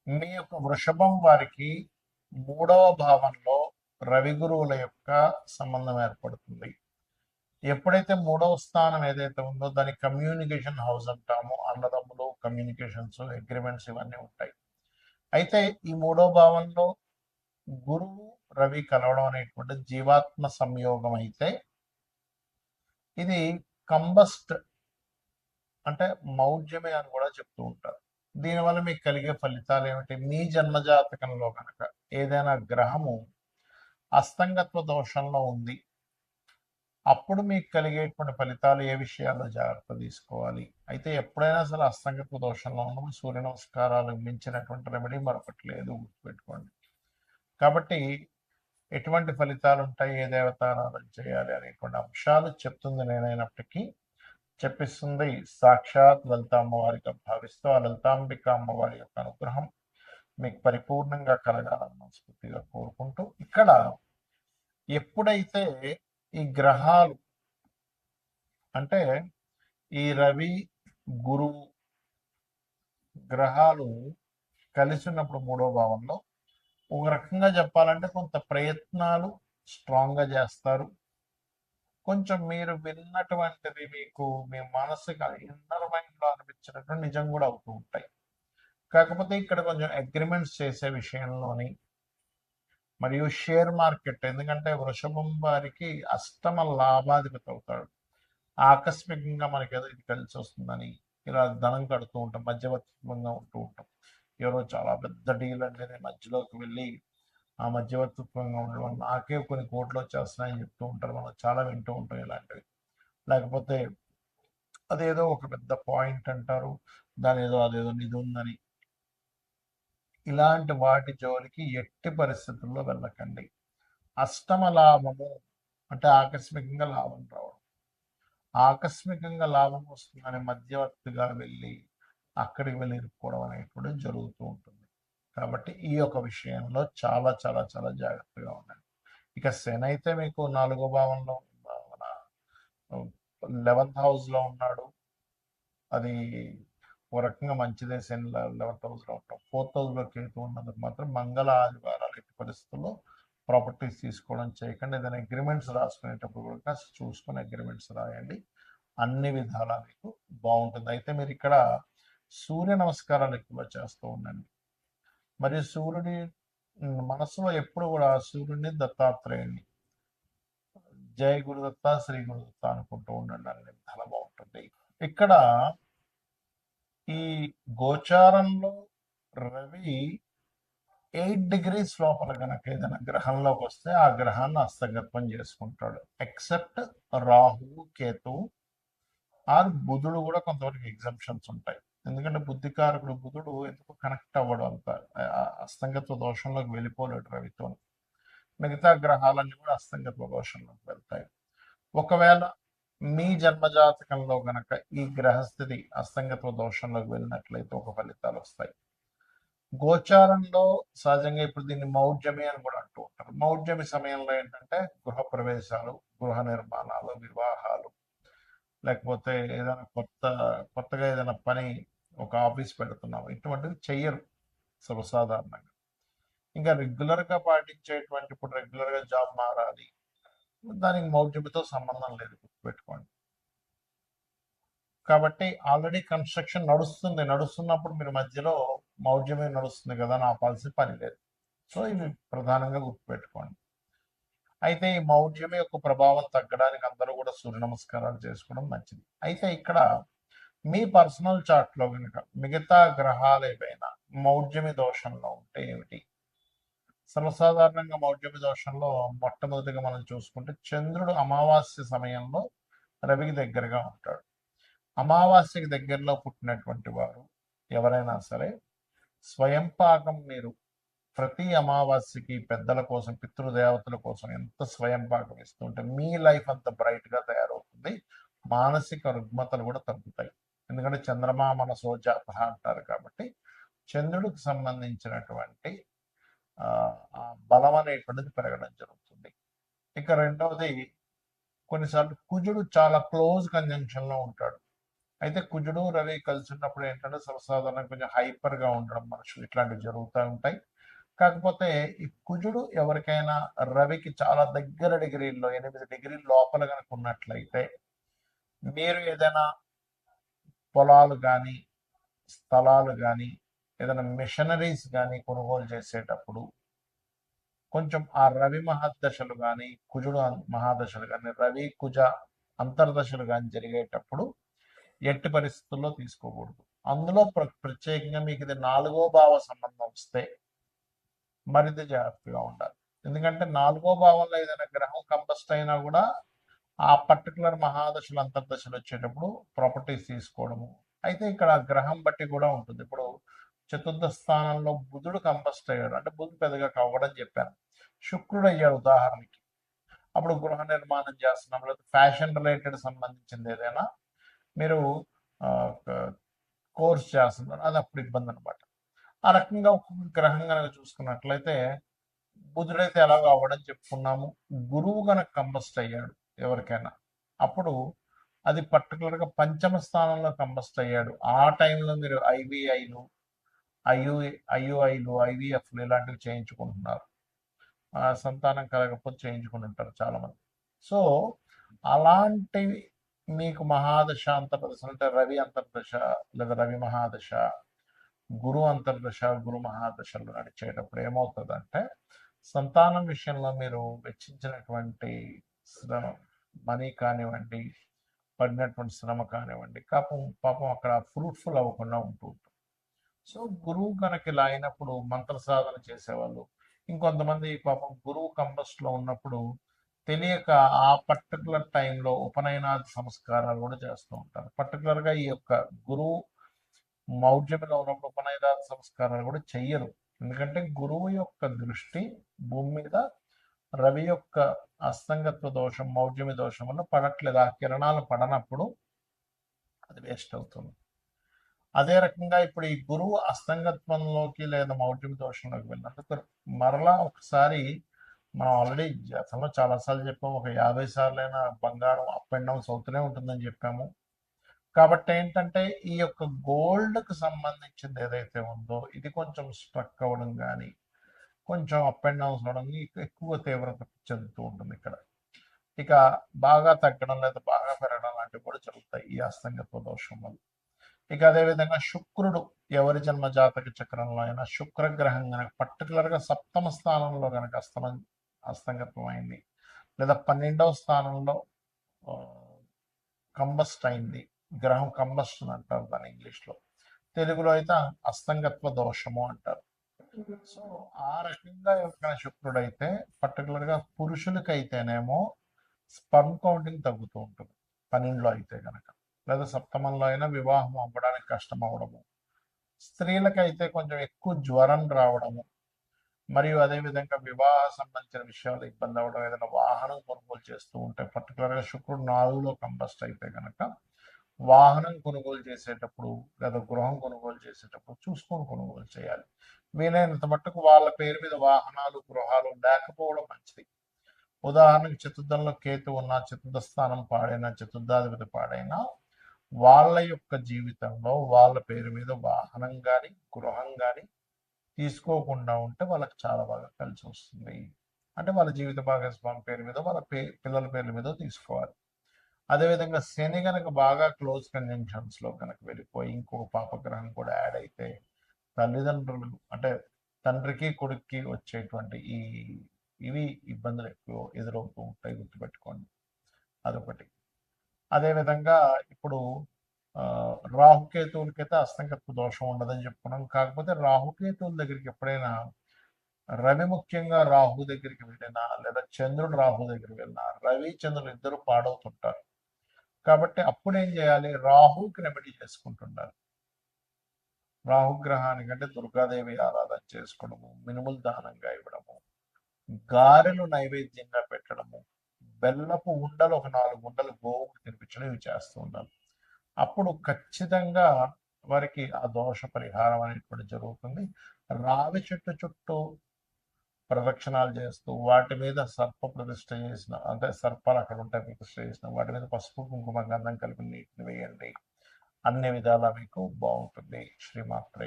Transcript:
మీ యొక్క వృషభం వారికి మూడవ భావంలో రవి గురువుల యొక్క సంబంధం ఏర్పడుతుంది. ఎప్పుడైతే మూడవ స్థానం ఏదైతే ఉందో దాని కమ్యూనికేషన్ హౌస్ అంటామో, అన్నదమ్ములు కమ్యూనికేషన్స్ అగ్రిమెంట్స్ ఇవన్నీ ఉంటాయి. అయితే ఈ మూడవ భావంలో గురువు రవి కలవడం అనేటువంటి జీవాత్మ సంయోగం అయితే ఇది కంబస్ట్ అంటే మౌఢ్యమే అని కూడా చెప్తూ ఉంటారు. దీనివల్ల మీకు కలిగే ఫలితాలు ఏమిటి? మీ జన్మజాతకంలో కనుక ఏదైనా గ్రహము అస్తంగత్వ దోషంలో ఉంది, అప్పుడు మీకు కలిగేటువంటి ఫలితాలు ఏ విషయాల్లో జాగ్రత్త తీసుకోవాలి. అయితే ఎప్పుడైనా సరే అస్తంగత్వ దోషంలో ఉన్నప్పుడు సూర్య నమస్కారాలు మించినటువంటి రెమెడీ మరొకటి లేదు, గుర్తుపెట్టుకోండి. కాబట్టి ఎటువంటి ఫలితాలు ఉంటాయి, ఏ దేవతారాధన చేయాలి అనేటువంటి అంశాలు చెప్తుంది నేనైనప్పటికీ, చెప్పిస్తుంది సాక్షాత్ లలిత అమ్మవారిగా భావిస్తూ ఆ లలితాంబిక అమ్మవారి యొక్క అనుగ్రహం మీకు పరిపూర్ణంగా కలగాలని మనస్ఫూర్తిగా కోరుకుంటూ, ఇక్కడ ఎప్పుడైతే ఈ గ్రహాలు అంటే ఈ రవి గురువు గ్రహాలు కలిసి ఉన్నప్పుడు మూడో భావంలో ఒక రకంగా చెప్పాలంటే కొంత ప్రయత్నాలు స్ట్రాంగ్గా చేస్తారు. కొంచెం మీరు విన్నటువంటిది మీకు మీ మనసుకి ఇన్నర్ మైండ్లో అనిపించినట్టు నిజం కూడా అవుతూ ఉంటాయి. కాకపోతే ఇక్కడ కొంచెం అగ్రిమెంట్స్ చేసే విషయంలోని మరియు షేర్ మార్కెట్, ఎందుకంటే వృషభం వారికి అష్టమ లాభాధిపతి అవుతాడు. ఆకస్మికంగా మనకి ఏదో ఇది కలిసి వస్తుందని ఇలా ధనం కడుతూ ఉంటాం, మధ్యవర్తిత్వంగా ఉంటూ ఉంటాం. ఎవరో చాలా పెద్ద డీల్ అంటే నేను మధ్యలోకి వెళ్ళి ఆ మధ్యవర్తిత్వంగా ఉండడం వల్ల నాకే కొన్ని కోట్లు వచ్చేస్తున్నాయని చెప్తూ ఉంటారు. మనం చాలా వింటూ ఉంటాం ఇలాంటివి. లేకపోతే అదేదో ఒక పెద్ద పాయింట్ అంటారు, దాని ఏదో అదేదో నిధి ఉందని. ఇలాంటి వాటి జోలికి ఎట్టి పరిస్థితుల్లో వెళ్ళకండి. అష్టమ లాభము అంటే ఆకస్మికంగా లాభం రావడం, ఆకస్మికంగా లాభం వస్తుందని మధ్యవర్తిగా వెళ్ళి అక్కడికి వెళ్ళి ఇరుక్కోవడం అనేటువంటి జరుగుతూ ఉంటుంది. కాబట్టి ఈ యొక్క విషయంలో చాలా చాలా చాలా జాగ్రత్తగా ఉండండి. ఇక శని అయితే మీకు 4వ భావంలో మన 11th హౌస్లో ఉన్నాడు. అది ఓ రకంగా మంచిదే. శని 11th హౌస్లో ఉంటాం. 4th హౌస్లో కేతు ఉన్నందుకు మాత్రం మంగళ ఆదివారాలు ఎట్టి పరిస్థితుల్లో ప్రాపర్టీస్ తీసుకోవడం చేయకండి. ఏదైనా అగ్రిమెంట్స్ రాసుకునేటప్పుడు కూడా కాస్త చూసుకొని అగ్రిమెంట్స్ రాయండి. అన్ని విధాలా మీకు బాగుంటుంది. అయితే మీరు ఇక్కడ సూర్య నమస్కారాలు ఎక్కువ చేస్తూ ఉండండి. మరియు సూర్యుడి మనసులో ఎప్పుడు కూడా సూర్యుడిని దత్తాత్రేయుడిని జై గురుదత్త శ్రీ గురుదత్త అనుకుంటూ ఉండండి, అన్ని చాలా బాగుంటుంది. ఇక్కడ ఈ గోచారంలో రవి 8 degrees లోపల కనుక ఏదైనా గ్రహంలోకి వస్తే ఆ గ్రహాన్ని హస్తగతం చేసుకుంటాడు. ఎక్సెప్ట్ రాహు కేతు ఆర్ బుధుడు కూడా కొంతవరకు ఎగ్జంప్షన్స్ ఉంటాయి. ఎందుకంటే బుద్ధికారకుడు బుధుడు ఎందుకు కనెక్ట్ అవ్వడు అంత అస్తంగత్వ దోషంలోకి వెళ్ళిపోలేడు రవితో. మిగతా గ్రహాలన్నీ కూడా అస్తంగత్వ దోషంలోకి వెళ్తాయి. ఒకవేళ మీ జన్మజాతకంలో గనక ఈ గ్రహస్థితి అస్తంగత్వ దోషంలోకి వెళ్ళినట్లయితే ఒక ఫలితాలు వస్తాయి. గోచారంలో సహజంగా ఇప్పుడు దీన్ని మౌఢ్యమి అని కూడా అంటూ ఉంటారు. మౌఢ్యమి సమయంలో ఏంటంటే గృహ ప్రవేశాలు, గృహ నిర్మాణాలు, వివాహాలు, లేకపోతే ఏదైనా కొత్తగా ఏదైనా పని, ఒక ఆఫీస్ పెడుతున్నాం, ఇటువంటివి చెయ్యరు సర్వసాధారణంగా. ఇంకా రెగ్యులర్గా పాటించేటువంటి ఇప్పుడు రెగ్యులర్గా జాబ్ మారాలి, దానికి మౌఢ్యమితో సంబంధం లేదు, గుర్తుపెట్టుకోండి. కాబట్టి ఆల్రెడీ కన్స్ట్రక్షన్ నడుస్తున్నప్పుడు మీరు మధ్యలో మౌఢ్యమే నడుస్తుంది కదా అని ఆపాల్సిన పని లేదు. సో ఇవి ప్రధానంగా గుర్తుపెట్టుకోండి. అయితే ఈ మౌఢ్యమే యొక్క ప్రభావం తగ్గడానికి అందరూ కూడా సూర్య నమస్కారాలు చేసుకోవడం మంచిది. అయితే ఇక్కడ మీ పర్సనల్ చార్ట్లో కనుక మిగతా గ్రహాలు ఏవైనా మౌఢ్యమి దోషంలో ఉంటే ఏమిటి? సర్వసాధారణంగా మౌఢ్యమి దోషంలో మొట్టమొదటిగా మనం చూసుకుంటే చంద్రుడు అమావాస్య సమయంలో రవికి దగ్గరగా ఉంటాడు. అమావాస్యకి దగ్గరలో పుట్టినటువంటి వారు ఎవరైనా సరే స్వయం పాకం మీరు ప్రతి అమావాస్యకి పెద్దల కోసం, పితృదేవతల కోసం ఎంత స్వయం పాకం ఇస్తుంటే మీ లైఫ్ అంత బ్రైట్గా తయారవుతుంది. మానసిక రుగ్మతలు కూడా తగ్గుతాయి. ఎందుకంటే చంద్రమా మనసో జాత అంటారు కాబట్టి చంద్రుడికి సంబంధించినటువంటి ఆ బలం అనేటువంటిది పెరగడం జరుగుతుంది. ఇక రెండవది, కొన్నిసార్లు కుజుడు చాలా క్లోజ్ కంజంక్షన్లో ఉంటాడు. అయితే కుజుడు రవి కలిసి ఉన్నప్పుడు ఏంటంటే సర్వసాధారణంగా కొంచెం హైపర్గా ఉండడం మనుషులు ఇట్లాంటివి జరుగుతూ ఉంటాయి. కాకపోతే ఈ కుజుడు ఎవరికైనా రవికి చాలా దగ్గర డిగ్రీల్లో 8 డిగ్రీల లోపల కనుక ఉన్నట్లయితే మీరు ఏదైనా పొలాలు కానీ స్థలాలు కానీ ఏదైనా మిషనరీస్ కానీ కొనుగోలు చేసేటప్పుడు కొంచెం ఆ రవి మహాదశలు కానీ కుజుడు మహాదశలు కానీ రవి కుజ అంతర్దశలు కానీ జరిగేటప్పుడు ఎట్టి పరిస్థితుల్లో తీసుకోకూడదు. అందులో ప్రత్యేకంగా మీకు ఇది 4వ భావ సంబంధం వస్తే మరింత జాగ్రత్తగా ఉండాలి. ఎందుకంటే 4వ భావంలో ఏదైనా గ్రహం కంబస్ట్ అయినా కూడా ఆ పర్టికులర్ మహాదశలు అంతర్దశలు వచ్చేటప్పుడు ప్రాపర్టీస్ తీసుకోవడము. అయితే ఇక్కడ గ్రహం బట్టి కూడా ఉంటుంది. ఇప్పుడు చతుర్థ స్థానంలో బుధుడు కంబస్ట్ అయ్యాడు అంటే బుధుడు పెద్దగా కవ్వడం చెప్పాను. శుక్రుడు అయ్యాడు ఉదాహరణకి. అప్పుడు గృహ నిర్మాణం చేస్తున్నాం లేదా ఫ్యాషన్ రిలేటెడ్ సంబంధించింది ఏదైనా మీరు కోర్స్ చేస్తున్నారు, అది అప్పుడు ఇబ్బంది అనమాట. ఆ రకంగా ఒక్కొక్క గ్రహం కనుక చూసుకున్నట్లయితే బుధుడైతే ఎలాగో అవ్వడం చెప్పుకున్నాము. గురువు కనుక కంబస్ట్ అయ్యాడు ఎవరికైనా, అప్పుడు అది పర్టికులర్గా పంచమ స్థానంలో కంబస్ట్ అయ్యాడు. ఆ టైంలో మీరు ఐవీఐలు ఐయుఐలు ఐవీఎఫ్లు ఇలాంటివి చేయించుకుంటున్నారు. సంతానం కలగకపోతే చేయించుకుని ఉంటారు చాలామంది. సో అలాంటివి మీకు మహాదశ అంతర్దశ అంటే రవి అంతర్దశ లేదా రవి మహాదశ గురు అంతర్దశ గురు మహాదశలు నడిచేటప్పుడు ఏమవుతుందంటే సంతానం విషయంలో మీరు వెచ్చించినటువంటి శ్రమ మనీ కానివ్వండి, పడినటువంటి శ్రమ కానివ్వండి, పాపం అక్కడ ఫ్రూట్ఫుల్ అవ్వకుండా ఉంటూ ఉంటుంది. సో గురువు కనుక ఇలా అయినప్పుడు మంత్ర సాధన చేసేవాళ్ళు, ఇంకొంతమంది పాపం గురువు కంబస్ట్లో ఉన్నప్పుడు తెలియక ఆ పర్టికులర్ టైంలో ఉపనయనాది సంస్కారాలు కూడా చేస్తూ ఉంటారు. పర్టికులర్గా ఈ యొక్క గురువు మౌఢ్యంలో ఉన్నప్పుడు ఉపనయనాది సంస్కారాలు కూడా చెయ్యరు. ఎందుకంటే గురువు యొక్క దృష్టి భూమి మీద రవి యొక్క అస్తంగత్వ దోషం మౌఢ్యమి దోషం వల్ల పడట్లేదు. ఆ కిరణాలు పడనప్పుడు అది వేస్ట్ అవుతుంది. అదే రకంగా ఇప్పుడు ఈ గురువు అస్తంగత్వంలోకి లేదా మౌఢ్యమి దోషంలోకి వెళ్ళినందుకు మరలా ఒకసారి మనం ఆల్రెడీ గతంలో చాలాసార్లు చెప్పాము, ఒక 50 సార్లైనా బంగారం అప్ అండ్ డౌన్స్ అవుతూనే ఉంటుందని చెప్పాము. కాబట్టి ఏంటంటే ఈ యొక్క గోల్డ్కి సంబంధించింది ఏదైతే ఉందో ఇది కొంచెం స్ట్రక్ అవ్వడం కానీ కొంచెం అప్ అండ్ డౌన్స్ అవడం ఎక్కువ తీవ్రత చెందుతూ ఉంటుంది ఇక్కడ. ఇక బాగా తగ్గడం లేదా బాగా పెరగడం లాంటివి కూడా జరుగుతాయి ఈ అస్తంగత్వ దోషం వల్ల. ఇక అదేవిధంగా శుక్రుడు ఎవరి జన్మ జాతక చక్రంలో అయినా శుక్రగ్రహం కనుక పర్టికులర్గా సప్తమ స్థానంలో కనుక అస్తంగత్వం అయింది లేదా 12వ స్థానంలో కంబస్ట్ అయింది, గ్రహం కంబస్ట్ అంటారు దాని ఇంగ్లీష్లో, తెలుగులో అయితే అస్తంగత్వ దోషము అంటారు. సో ఆ రకంగా ఎవరికైనా శుక్రుడు అయితే పర్టికులర్గా పురుషులకైతేనేమో స్పర్మ్ కౌంటింగ్ తగ్గుతూ ఉంటుంది 12లో అయితే కనుక, లేదా సప్తమంలో అయినా వివాహం అవ్వడానికి కష్టం అవ్వడము, స్త్రీలకైతే కొంచెం ఎక్కువ జ్వరం రావడము, మరియు అదేవిధంగా వివాహ సంబంధించిన విషయాలు ఇబ్బంది అవ్వడం, ఏదైనా వాహనం కొనుగోలు చేస్తూ ఉంటే పర్టికులర్గా శుక్రుడు 4లో కంబస్ట్ అయితే కనుక వాహనం కొనుగోలు చేసేటప్పుడు లేదా గృహం కొనుగోలు చేసేటప్పుడు చూసుకొని కొనుగోలు చేయాలి. వీలైనంత మట్టుకు వాళ్ళ పేరు మీద వాహనాలు గృహాలు లేకపోవడం మంచిది. ఉదాహరణకు చతుర్థంలో కేతు ఉన్న, చతుర్థ స్థానం పాడైనా, చతుర్థాధిపతి పాడైనా వాళ్ళ యొక్క జీవితంలో వాళ్ళ పేరు మీద వాహనం కానీ గృహం కానీ తీసుకోకుండా ఉంటే వాళ్ళకి చాలా బాగా కలిసి వస్తుంది. అంటే వాళ్ళ జీవిత భాగస్వామి పేరు మీద వాళ్ళ పిల్లల పేర్ల మీద తీసుకోవాలి. అదేవిధంగా శని కనుక బాగా క్లోజ్ కంజంక్షన్స్లో కనుక వెళ్ళిపోయి ఇంకొక పాపగ్రహం కూడా యాడ్ అయితే తల్లిదండ్రులు అంటే తండ్రికి కొడుక్కి వచ్చేటువంటి ఇవి ఇబ్బందులు ఎక్కువ ఎదురవుతూ ఉంటాయి, గుర్తుపెట్టుకోండి. అదొకటి. అదేవిధంగా ఇప్పుడు రాహుకేతువులకైతే అస్తంగత్వ దోషం ఉండదని చెప్పుకున్నాం. కాకపోతే రాహుకేతువుల దగ్గరికి ఎప్పుడైనా రవి ముఖ్యంగా రాహు దగ్గరికి వెళ్ళినా లేదా చంద్రుడు రాహు దగ్గరికి వెళ్ళినా రవి చంద్రులు ఇద్దరు పాడవుతుంటారు. కాబట్టి అప్పుడు ఏం చేయాలి, రాహుకి రెమెడీ చేసుకుంటుండాలి. రాహుగ్రహానికంటే దుర్గాదేవి ఆరాధన చేసుకోవడము, మినుములు దానంగా ఇవ్వడము, గారెలు నైవేద్యంగా పెట్టడము, బెల్లపు ఉండలు ఒక 4 ఉండలు గోవుకు తినిపించడం, ఇవి చేస్తూ ఉండాలి. అప్పుడు ఖచ్చితంగా వారికి ఆ దోష పరిహారం అనేటువంటి జరుగుతుంది. రావి చెట్టు చుట్టూ ప్రదక్షిణాలు చేస్తూ వాటి మీద సర్ప ప్రతిష్ఠ చేసిన అంటే సర్పాలు అక్కడ ఉంటాయి ప్రతిష్ఠ చేసిన వాటి మీద పసుపు కుంకుమ గంధం కలిపి నీటిని వేయండి. అన్ని విధాలా మీకు బాగుంటుంది. శ్రీమాత్రే